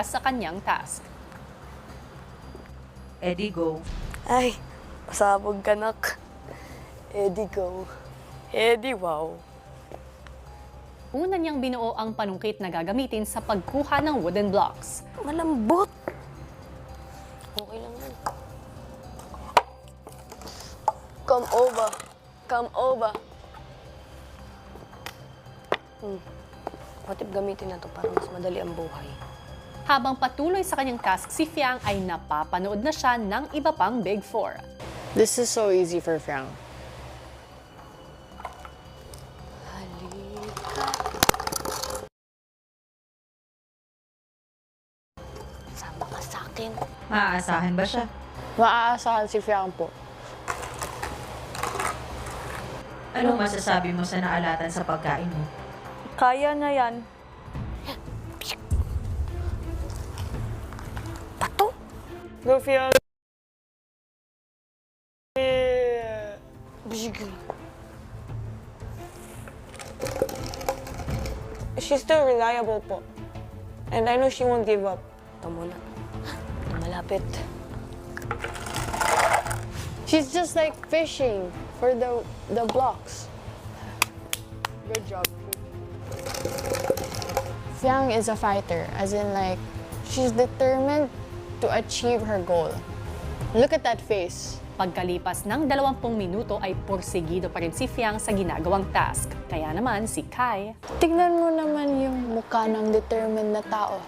sa kanyang task. Eddie, go. Ay, pasabog ka, nak. Eddie, go. Eddie, wow. Una niyang binuo ang panungkit na gagamitin sa pagkuha ng wooden blocks. Malambot. Okay lang yan. Come over. Come over. What if gamitin na to para mas madali ang buhay? Habang patuloy sa kanyang task, si Fiang ay napapanood na siya ng iba pang Big Four. This is so easy for Fiang. Halika. Sama ka sa akin. Maaasahan ba siya? Maaasahan si Fiang po. Anong masasabi mo sa naalatan sa pagkain mo? Kaya niya yan. Pato? Go, Fiang. She's still reliable po. And I know she won't give up. Ito muna. Malapit. She's just like fishing for the blocks. Good job. Fiang is a fighter, as in like, she's determined to achieve her goal. Look at that face. Pagkalipas ng 20 minuto ay porsigido pa rin si Fiang sa ginagawang task. Kaya naman si Kai, Tignan mo naman yung mukha ng determined na tao.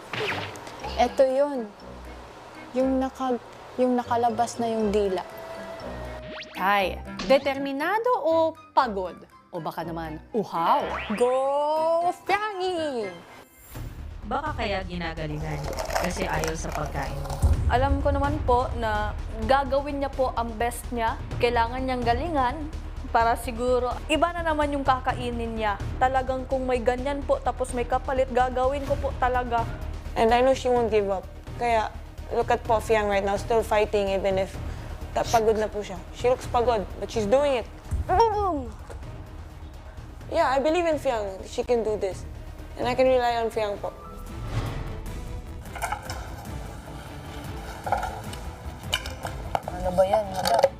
Ito yun. Yung nakalabas na yung dila. Kai, determinado o pagod? O baka naman uhaw? Go, Fiangi! Baka kaya ginagalingan kasi ayaw sa pagkain mo. Alam ko naman po na gagawin niya po ang best niya. Kailangan niyang galingan para siguro iba na naman yung kakainin niya. Talagang kung may ganyan po tapos may kapalit, gagawin ko po talaga. And I know she won't give up. Kaya, look at Po Fiang right now, still fighting even if pagod na po siya. She looks pagod, but she's doing it. Boom! Yeah, I believe in Fiang. She can do this. And I can rely on Fiang po. Ano ba yan, madam?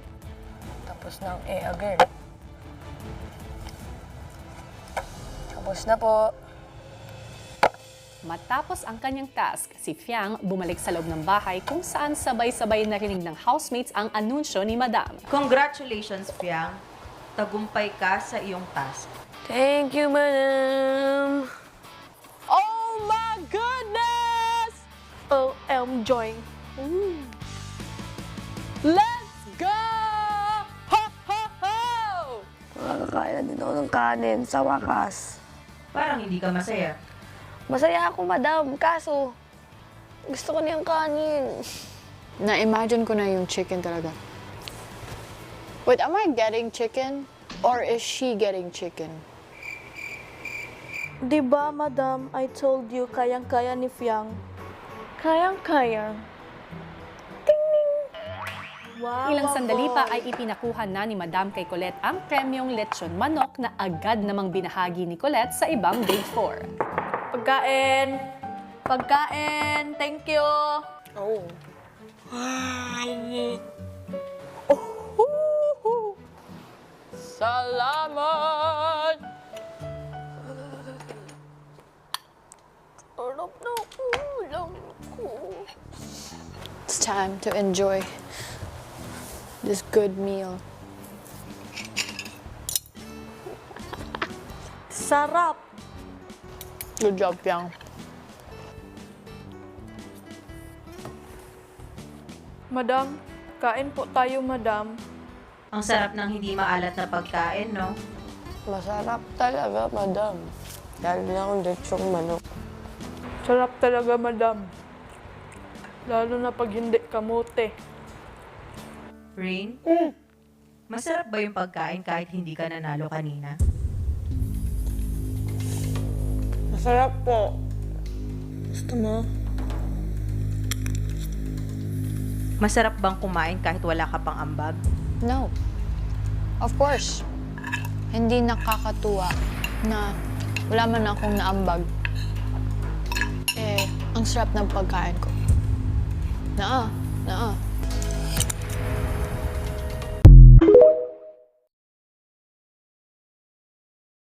Tapos na ang girl. Tapos na po. Matapos ang kanyang task, si Fiang bumalik sa loob ng bahay kung saan sabay-sabay narinig ng housemates ang anunsyo ni Madam. Congratulations, Fiang. Tagumpay ka sa iyong task. Thank you, madam. Oh my goodness! OM join. Let's go! Ho, ho, ho! Makakakain na din ako ng kanin sa wakas. Parang hindi ka masaya. Masaya ako, madam. Kaso, gusto ko niyang kanin. Na-imagine ko na yung chicken talaga. Wait, am I getting chicken? Or is she getting chicken? Di ba, madam, I told you, kayang-kaya ni Fiang. Kayang-kaya. Wow, Ilang sandali wow. pa ay ipinakuha na ni Madam kay Colette ang premyong lechon manok na agad namang binahagi ni Colette sa ibang Big Four. Pagkain! Pagkain! Thank you! Oh. Salamat! Sarap na ulam ko. It's time to enjoy this good meal. Sarap! Good job, Fiang. Madam, kain po tayo, madam. Ang sarap ng hindi maalat na pagkain, no? Masarap talaga, madam. Lalo na akong lechong manok. Sarap talaga, madam. Lalo na pag hindi kamote. Rain? Masarap ba yung pagkain kahit hindi ka nanalo kanina? Masarap po. Gusto mo? Masarap bang kumain kahit wala ka pang ambag? No. Of course. Hindi nakakatuwa na wala man akong naambag. Eh, Ang sarap ng pagkain ko. Naa.